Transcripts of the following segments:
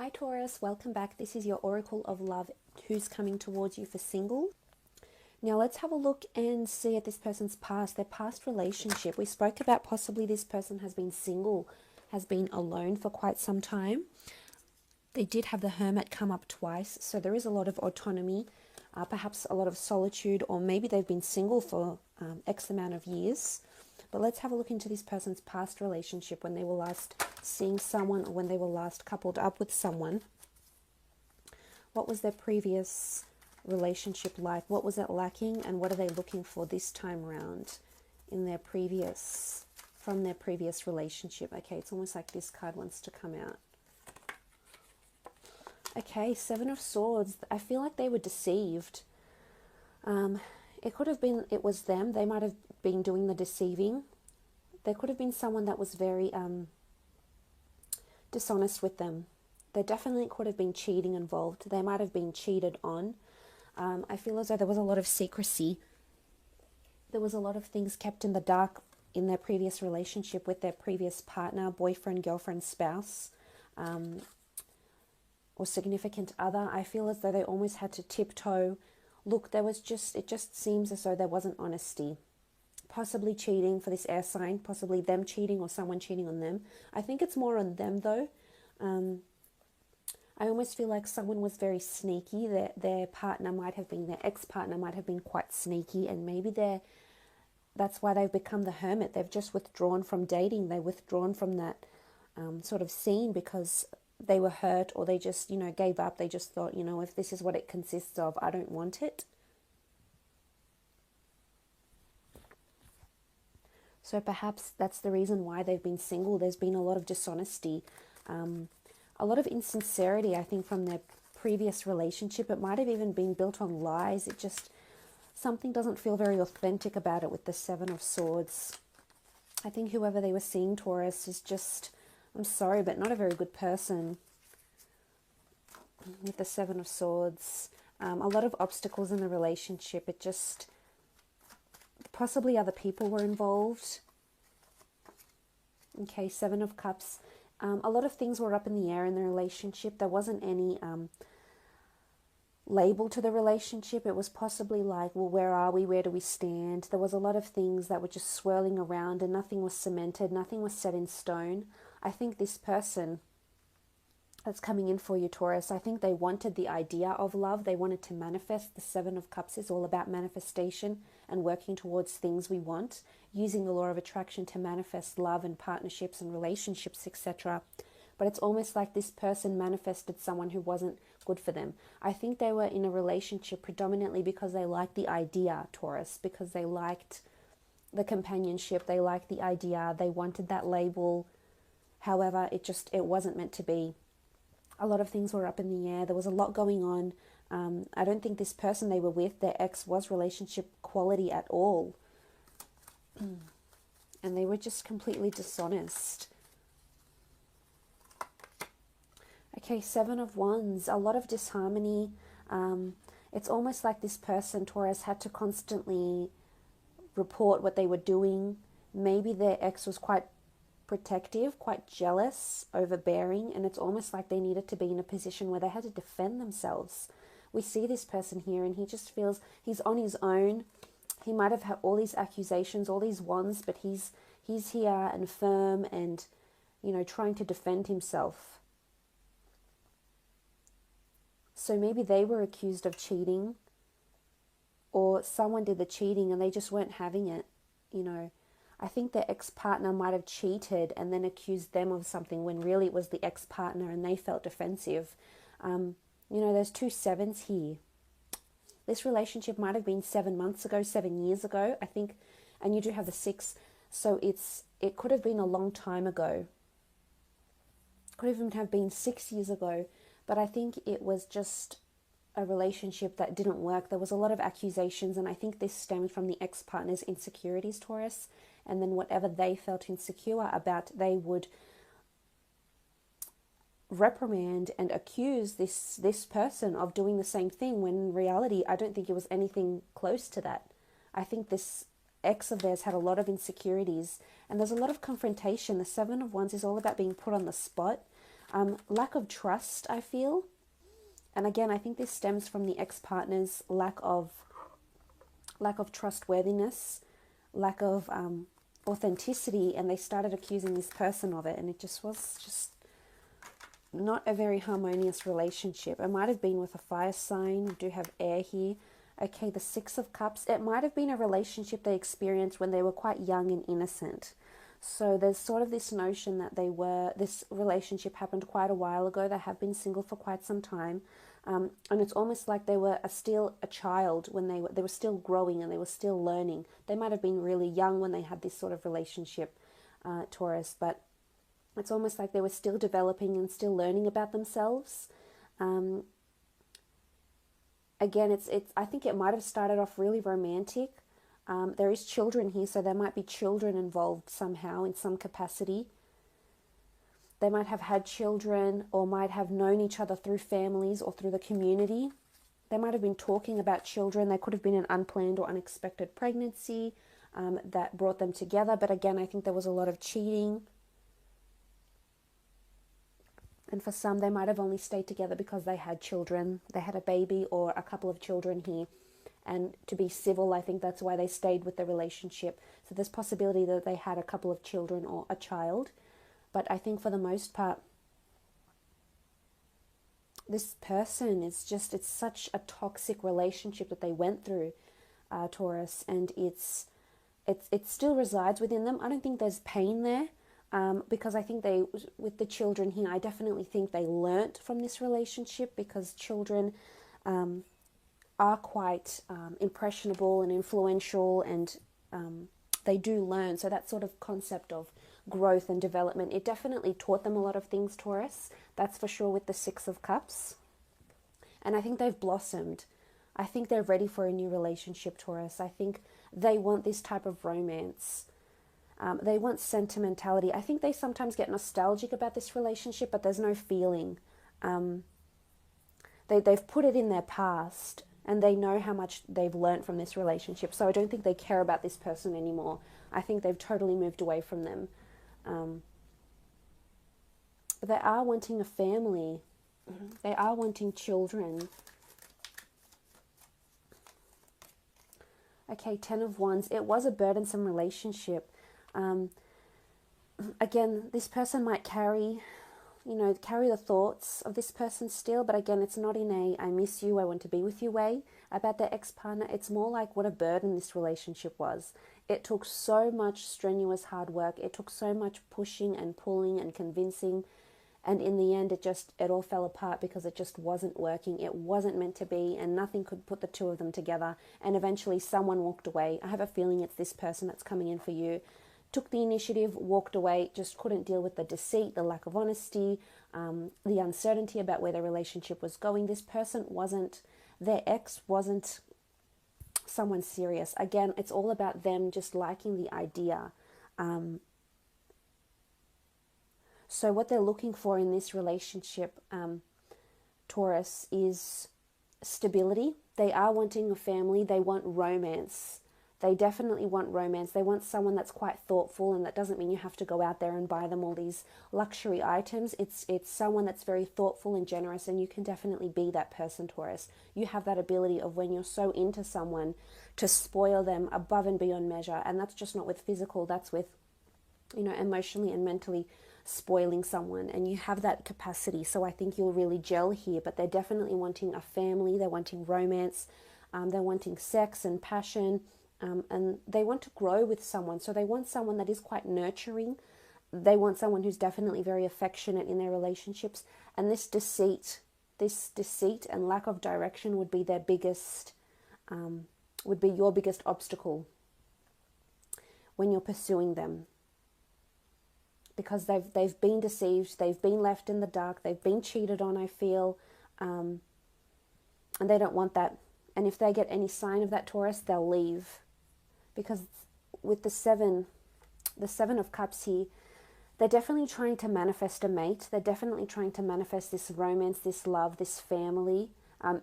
Hi Taurus, welcome back. This is your Oracle of Love, who's coming towards you for single. Now let's have a look and see at this person's past, their past relationship. We spoke about possibly this person has been single, has been alone for quite some time. They did have the Hermit come up twice, so there is a lot of autonomy, perhaps a lot of solitude, or maybe they've been single for X amount of years. But let's have a look into this person's past relationship, when they were last seeing someone or when they were last coupled up with someone. What was their previous relationship like? What was it lacking, and what are they looking for this time around in their previous, from their previous relationship? Okay, it's almost like this card wants to come out. Okay, Seven of Swords. I feel like they were deceived. It could have been it was them. They might have been doing the deceiving. There could have been someone that was very dishonest with them. There definitely could have been cheating involved. They might have been cheated on. I feel as though there was a lot of secrecy. There was a lot of things kept in the dark in their previous relationship with their previous partner, boyfriend, girlfriend, spouse, or significant other. I feel as though they almost had to tiptoe. Look, it just seems as though there wasn't honesty. Possibly cheating for this air sign, possibly them cheating or someone cheating on them. I think it's more on them though. I almost feel like someone was very sneaky. Their partner might have been, their ex-partner might have been quite sneaky, and maybe that's why they've become the Hermit. They've just withdrawn from dating. They've withdrawn from that sort of scene because they were hurt, or they just, gave up. They just thought, if this is what it consists of, I don't want it. So perhaps that's the reason why they've been single. There's been a lot of dishonesty, a lot of insincerity, I think, from their previous relationship. It might have even been built on lies. Something doesn't feel very authentic about it with the Seven of Swords. I think whoever they were seeing, Taurus, is just, I'm sorry, but not a very good person with the Seven of Swords. A lot of obstacles in the relationship. It just, possibly other people were involved. Okay, Seven of Cups. A lot of things were up in the air in the relationship. There wasn't any label to the relationship. It was possibly like, well, where are we? Where do we stand? There was a lot of things that were just swirling around, and nothing was cemented. Nothing was set in stone. I think this person that's coming in for you, Taurus, I think they wanted the idea of love. They wanted to manifest. The Seven of Cups is all about manifestation and working towards things we want, using the law of attraction to manifest love and partnerships and relationships, etc. But it's almost like this person manifested someone who wasn't good for them. I think they were in a relationship predominantly because they liked the idea, Taurus, because they liked the companionship, they liked the idea, they wanted that label. However, it wasn't meant to be. A lot of things were up in the air. There was a lot going on. I don't think this person they were with, their ex, was relationship quality at all. And they were just completely dishonest. Okay, Seven of Wands. A lot of disharmony. It's almost like this person, Taurus, had to constantly report what they were doing. Maybe their ex was quite protective, quite jealous, overbearing, and it's almost like they needed to be in a position where they had to defend themselves. We see this person here, and he just feels he's on his own. He might have had all these accusations, all these wands, but he's here and firm and, trying to defend himself. So maybe they were accused of cheating, or someone did the cheating and they just weren't having it, I think their ex-partner might have cheated and then accused them of something when really it was the ex-partner and they felt defensive. There's two sevens here. This relationship might have been 7 months ago, 7 years ago, I think, and you do have the 6. So it could have been a long time ago. Could even have been 6 years ago, but I think it was just a relationship that didn't work. There was a lot of accusations, and I think this stemmed from the ex-partner's insecurities, Taurus. And then whatever they felt insecure about, they would reprimand and accuse this person of doing the same thing, when in reality, I don't think it was anything close to that. I think this ex of theirs had a lot of insecurities, and there's a lot of confrontation. The Seven of Wands is all about being put on the spot. Lack of trust, I feel. And again, I think this stems from the ex-partner's lack of trustworthiness, lack of authenticity, and they started accusing this person of it, and it just was just not a very harmonious relationship. It might have been with a fire sign. We do have air here. Okay, the Six of Cups. It might have been a relationship they experienced when they were quite young and innocent. So there's sort of this notion that this relationship happened quite a while ago. They have been single for quite some time. And it's almost like they were still a child when they were still growing and they were still learning. They might have been really young when they had this sort of relationship, Taurus, but it's almost like they were still developing and still learning about themselves. Again, I think it might have started off really romantic. There is children here, so there might be children involved somehow in some capacity. They might have had children or might have known each other through families or through the community. They might have been talking about children. There could have been an unplanned or unexpected pregnancy that brought them together. But again, I think there was a lot of cheating. And for some, they might have only stayed together because they had children. They had a baby or a couple of children here. And to be civil, I think that's why they stayed with the relationship. So there's possibility that they had a couple of children or a child. But I think for the most part, this person is just, it's such a toxic relationship that they went through, Taurus, and it still resides within them. I don't think there's pain there, because I think with the children here, I definitely think they learnt from this relationship, because children are quite impressionable and influential, and they do learn. So that sort of concept of growth and development, it definitely taught them a lot of things, Taurus. That's for sure with the Six of Cups. And I think they've blossomed. I think they're ready for a new relationship, Taurus. I think they want this type of romance. They want sentimentality. I think they sometimes get nostalgic about this relationship, but there's no feeling. They've put it in their past, and they know how much they've learnt from this relationship. So I don't think they care about this person anymore. I think they've totally moved away from them. But they are wanting a family. They are wanting children. Okay, Ten of Wands. It was a burdensome relationship. Again, this person might carry the thoughts of this person still, but again, it's not in a I miss you, I want to be with you way about their ex-partner. It's more like what a burden this relationship was. It took so much strenuous hard work. It took so much pushing and pulling and convincing. And in the end, it all fell apart because it just wasn't working. It wasn't meant to be, and nothing could put the two of them together. And eventually someone walked away. I have a feeling it's this person that's coming in for you. Took the initiative, walked away, just couldn't deal with the deceit, the lack of honesty, the uncertainty about where the relationship was going. This person their ex wasn't someone serious. Again, it's all about them just liking the idea. So what they're looking for in this relationship, Taurus, is stability. They are wanting a family. They want romance. They definitely want romance. They want someone that's quite thoughtful, and that doesn't mean you have to go out there and buy them all these luxury items. It's someone that's very thoughtful and generous, and you can definitely be that person, Taurus. You have that ability of, when you're so into someone, to spoil them above and beyond measure. And that's just not with physical, that's with, emotionally and mentally spoiling someone, and you have that capacity. So I think you'll really gel here. But they're definitely wanting a family. They're wanting romance. They're wanting sex and passion. And they want to grow with someone. So they want someone that is quite nurturing. They want someone who's definitely very affectionate in their relationships. And this deceit and lack of direction would be their biggest, would be your biggest obstacle when you're pursuing them. Because they've been deceived, they've been left in the dark, they've been cheated on, I feel, and they don't want that. And if they get any sign of that, Taurus, they'll leave. Because with the Seven of Cups here, they're definitely trying to manifest a mate. They're definitely trying to manifest this romance, this love, this family.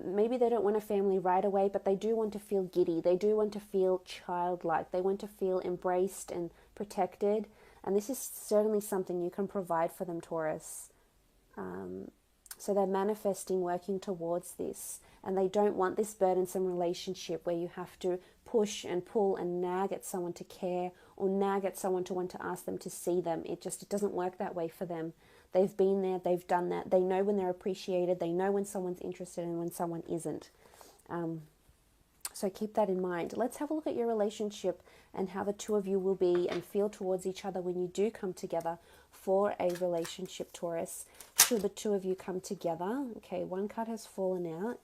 Maybe they don't want a family right away, but they do want to feel giddy. They do want to feel childlike. They want to feel embraced and protected. And this is certainly something you can provide for them, Taurus. So they're manifesting, working towards this, and they don't want this burdensome relationship where you have to push and pull and nag at someone to care, or nag at someone to want to ask them to see them. It doesn't work that way for them. They've been there, they've done that. They know when they're appreciated, they know when someone's interested and when someone isn't. So keep that in mind. Let's have a look at your relationship and how the two of you will be and feel towards each other when you do come together for a relationship, Taurus. Should the two of you come together? Okay, one card has fallen out.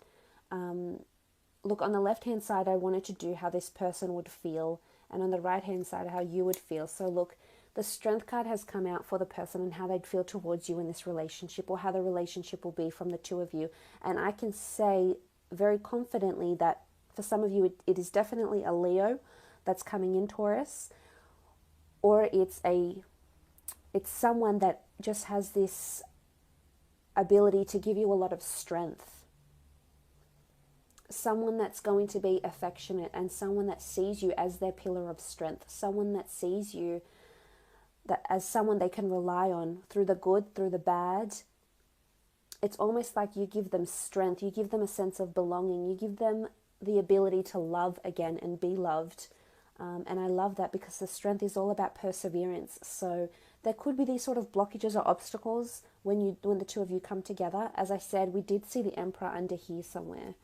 Look, on the left-hand side, I wanted to do how this person would feel, and on the right-hand side, how you would feel. So look, the Strength card has come out for the person and how they'd feel towards you in this relationship, or how the relationship will be from the two of you. And I can say very confidently that for some of you, it is definitely a Leo that's coming in, Taurus, or it's someone that just has this ability to give you a lot of strength. Someone that's going to be affectionate, and someone that sees you as their pillar of strength. Someone that sees you as someone they can rely on through the good, through the bad. It's almost like you give them strength. You give them a sense of belonging. You give them the ability to love again and be loved. And I love that, because the Strength is all about perseverance. So there could be these sort of blockages or obstacles when the two of you come together. As I said, we did see the Emperor under here somewhere.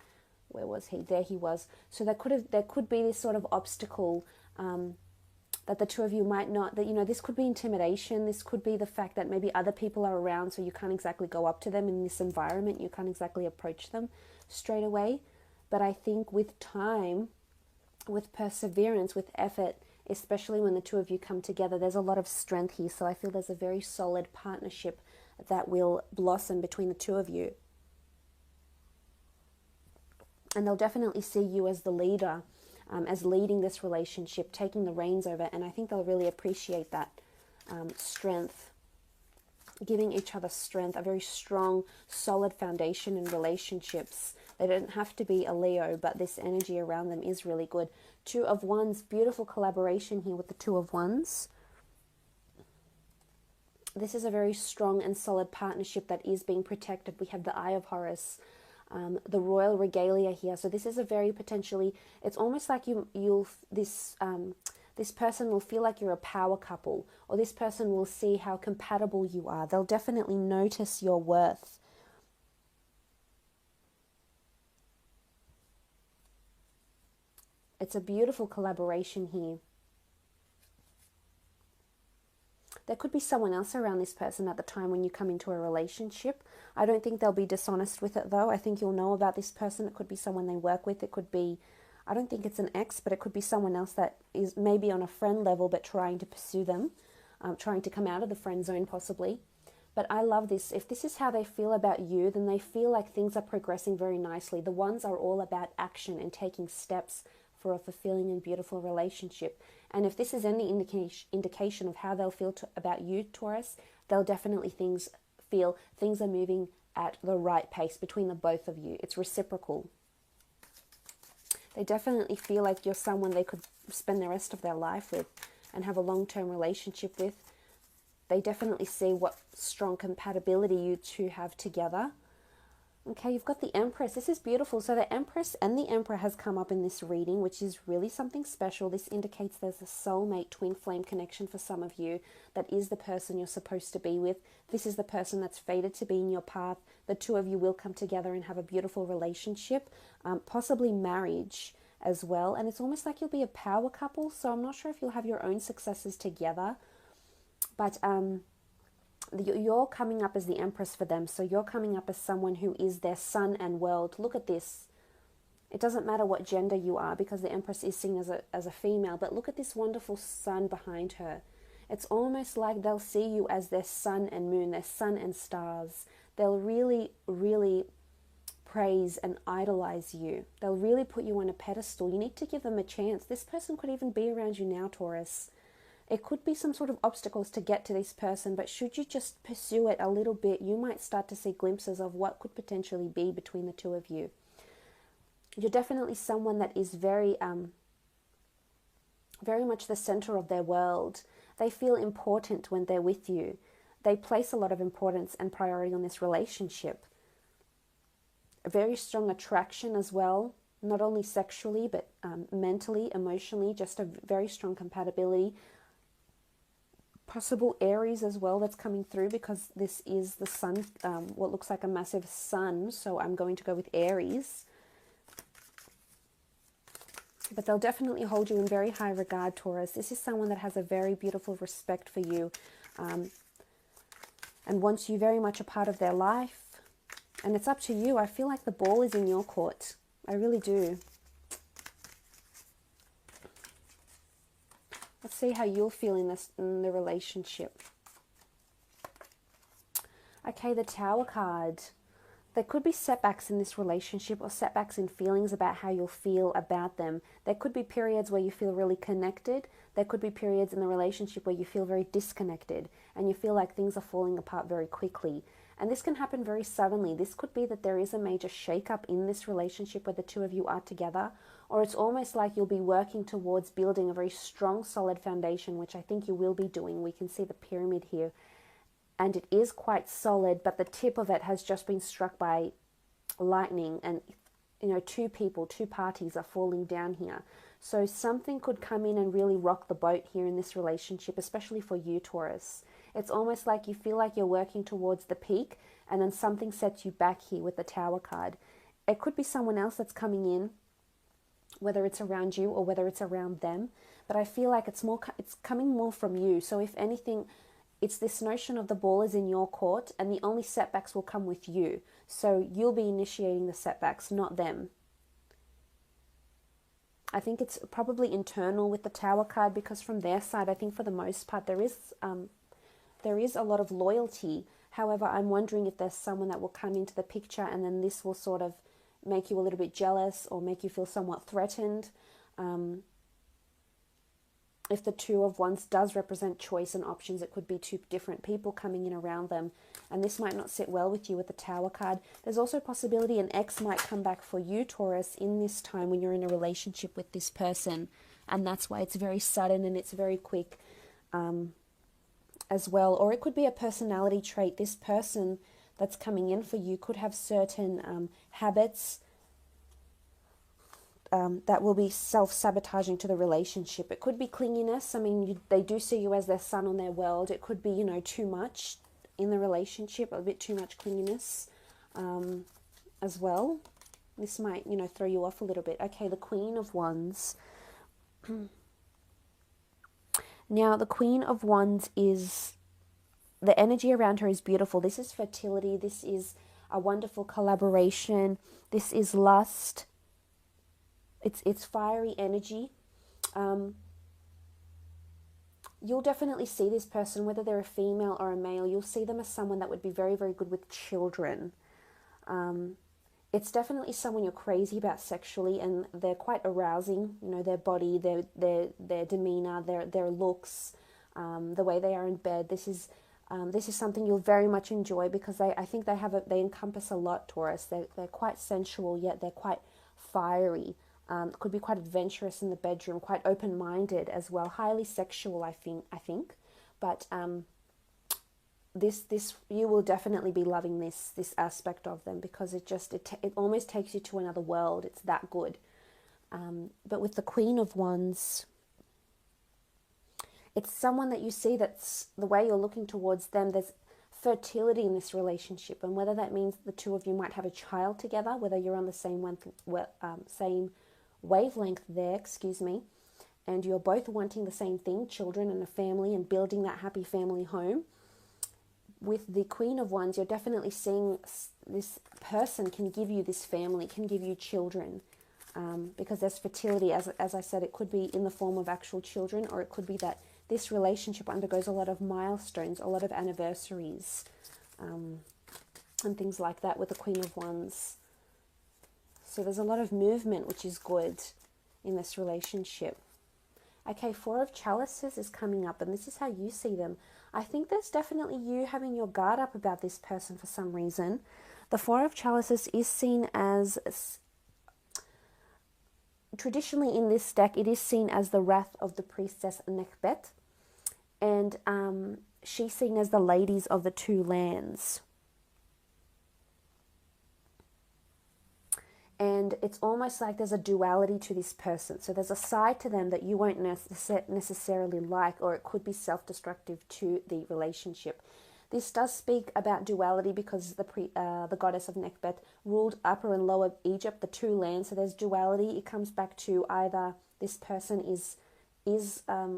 Where was he? There he was. So there could be this sort of obstacle that the two of you might not, this could be intimidation. This could be the fact that maybe other people are around, so you can't exactly go up to them in this environment. You can't exactly approach them straight away. But I think with time, with perseverance, with effort, especially when the two of you come together, there's a lot of strength here. So I feel there's a very solid partnership that will blossom between the two of you. And they'll definitely see you as the leader, as leading this relationship, taking the reins over. And I think they'll really appreciate that strength, giving each other strength, a very strong, solid foundation in relationships. They don't have to be a Leo, but this energy around them is really good. Two of Wands, beautiful collaboration here with the Two of Wands. This is a very strong and solid partnership that is being protected. We have the Eye of Horus, the Royal Regalia here. So this is a very potentially, it's almost like this person will feel like you're a power couple, or this person will see how compatible you are. They'll definitely notice your worth. It's a beautiful collaboration here. There could be someone else around this person at the time when you come into a relationship. I don't think they'll be dishonest with it, though. I think you'll know about this person. It could be someone they work with. It could be, I don't think it's an ex, but it could be someone else that is maybe on a friend level but trying to pursue them, trying to come out of the friend zone possibly. But I love this. If this is how they feel about you, then they feel like things are progressing very nicely. The Wands are all about action and taking steps for a fulfilling and beautiful relationship. And if this is any indication of how they'll feel about you, Taurus, they'll definitely feel things are moving at the right pace between the both of you. It's reciprocal. They definitely feel like you're someone they could spend the rest of their life with and have a long-term relationship with. They definitely see what strong compatibility you two have together. Okay, you've got the Empress. This is beautiful. So the Empress and the Emperor has come up in this reading, which is really something special. This indicates there's a soulmate twin flame connection for some of you. That is the person you're supposed to be with. This is the person that's fated to be in your path. The two of you will come together and have a beautiful relationship, possibly marriage as well. And it's almost like you'll be a power couple. So I'm not sure if you'll have your own successes together. But you're coming up as the Empress for them. So you're coming up as someone who is their sun and world. Look at this. It doesn't matter what gender you are, because the Empress is seen as a female. But look at this wonderful sun behind her. It's almost like they'll see you as their sun and moon, their sun and stars. They'll really, really praise and idolize you. They'll really put you on a pedestal. You need to give them a chance. This person could even be around you now, Taurus. It could be some sort of obstacles to get to this person, but should you just pursue it a little bit, you might start to see glimpses of what could potentially be between the two of you. You're definitely someone that is very much the center of their world. They feel important when they're with you. they place a lot of importance and priority on this relationship. A very strong attraction as well, not only sexually, but mentally, emotionally, just a very strong compatibility. Possible Aries as well that's coming through, because this is the sun, what looks like a massive sun, so I'm going to go with Aries. But they'll definitely hold you in very high regard, Taurus. This is someone that has a very beautiful respect for you, and wants you very much a part of their life. And it's up to you. I feel like the ball is in your court. I really do. Let's see how you'll feel in the relationship. Okay, the Tower card. There could be setbacks in this relationship, or setbacks in feelings about how you'll feel about them. There could be periods where you feel really connected. There could be periods in the relationship where you feel very disconnected and you feel like things are falling apart very quickly. And this can happen very suddenly. This could be that there is a major shakeup in this relationship where the two of you are together, or it's almost like you'll be working towards building a very strong, solid foundation, which I think you will be doing. We can see the pyramid here, and it is quite solid, but the tip of it has just been struck by lightning, and two parties are falling down here. So something could come in and really rock the boat here in this relationship, especially for you, Taurus. It's almost like you feel like you're working towards the peak, and then something sets you back here with the Tower card. It could be someone else that's coming in, whether it's around you or whether it's around them, but I feel like it's coming more from you. So if anything, it's this notion of the ball is in your court, and the only setbacks will come with you. So you'll be initiating the setbacks, not them. I think it's probably internal with the Tower card, because from their side, I think for the most part, there is a lot of loyalty. However, I'm wondering if there's someone that will come into the picture, and then this will sort of make you a little bit jealous or make you feel somewhat threatened. If the Two of Wands does represent choice and options, it could be two different people coming in around them, and this might not sit well with you with the Tower card. There's also a possibility an ex might come back for you, Taurus, in this time when you're in a relationship with this person, and that's why it's very sudden and it's very quick as well. Or it could be a personality trait. This person that's coming in for you could have certain habits that will be self-sabotaging to the relationship. It could be clinginess. I mean, they do see you as their sun on their world. It could be, too much in the relationship, a bit too much clinginess as well. This might, throw you off a little bit. Okay, the Queen of Wands. Now, the Queen of Wands the energy around her is beautiful. This is fertility. This is a wonderful collaboration. This is lust. It's fiery energy. You'll definitely see this person, whether they're a female or a male, you'll see them as someone that would be very, very good with children. It's definitely someone you're crazy about sexually, and they're quite arousing. Their body, their demeanor, their looks, the way they are in bed. This is something you'll very much enjoy, because I think they encompass a lot, Taurus. They're quite sensual, yet they're quite fiery. Could be quite adventurous in the bedroom, quite open-minded as well, highly sexual, I think. But this you will definitely be loving this aspect of them, because it almost takes you to another world. It's that good. But with the Queen of Wands, it's someone that you see that's the way you're looking towards them. There's fertility in this relationship, and whether that means the two of you might have a child together, whether you're on the same wavelength there, and you're both wanting the same thing, children and a family, and building that happy family home. With the Queen of Wands, you're definitely seeing this person can give you this family, can give you children, because there's fertility. As I said, it could be in the form of actual children, or it could be that this relationship undergoes a lot of milestones, a lot of anniversaries, and things like that with the Queen of Wands. So there's a lot of movement, which is good in this relationship. Okay, Four of Chalices is coming up, and this is how you see them. I think there's definitely you having your guard up about this person for some reason. The Four of Chalices is seen as, traditionally in this deck, it is seen as the wrath of the priestess Nekhbet. And she's seen as the ladies of the two lands. And it's almost like there's a duality to this person. So there's a side to them that you won't necessarily like, or it could be self-destructive to the relationship. This does speak about duality because the goddess of Nekhbet ruled Upper and Lower Egypt, the two lands. So there's duality. It comes back to either this person is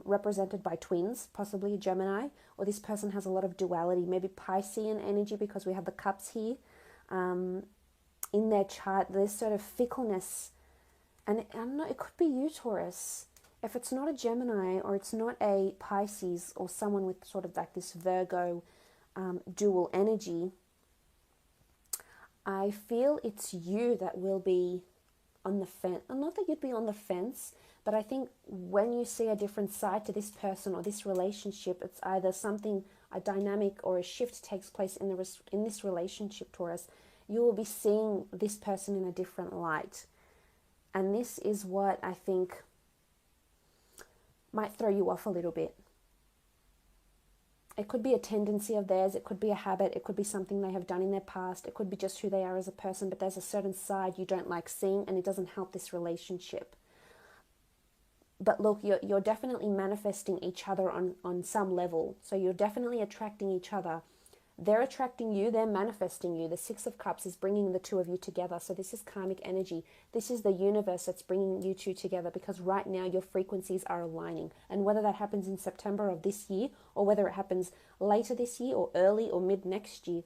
represented by twins, possibly a Gemini, or this person has a lot of duality, maybe Piscean energy because we have the cups here. In their chart, there's sort of fickleness, and I don't know, it could be you, Taurus. If it's not a Gemini or it's not a Pisces or someone with sort of like this Virgo dual energy, I feel it's you that will be on the fence. Not that you'd be on the fence, but I think when you see a different side to this person or this relationship, it's either something, a dynamic or a shift takes place in this relationship, Taurus. You will be seeing this person in a different light. And this is what I think might throw you off a little bit. It could be a tendency of theirs, it could be a habit, it could be something they have done in their past, it could be just who they are as a person, but there's a certain side you don't like seeing and it doesn't help this relationship. But look, you're definitely manifesting each other on some level. So you're definitely attracting each other. They're attracting you, they're manifesting you. The Six of Cups is bringing the two of you together. So this is karmic energy. This is the universe that's bringing you two together because right now your frequencies are aligning. And whether that happens in September of this year or whether it happens later this year or early or mid next year,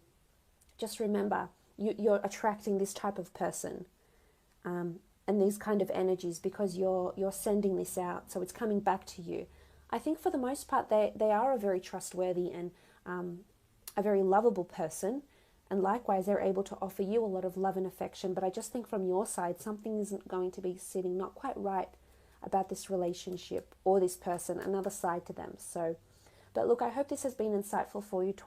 just remember, you're attracting this type of person and these kind of energies because you're sending this out. So it's coming back to you. I think for the most part, they are a very trustworthy and a very lovable person, and likewise they're able to offer you a lot of love and affection. But I just think from your side something isn't going to be sitting not quite right about this relationship or this person, another side to them. So, but look, I hope this has been insightful for you, Taurus.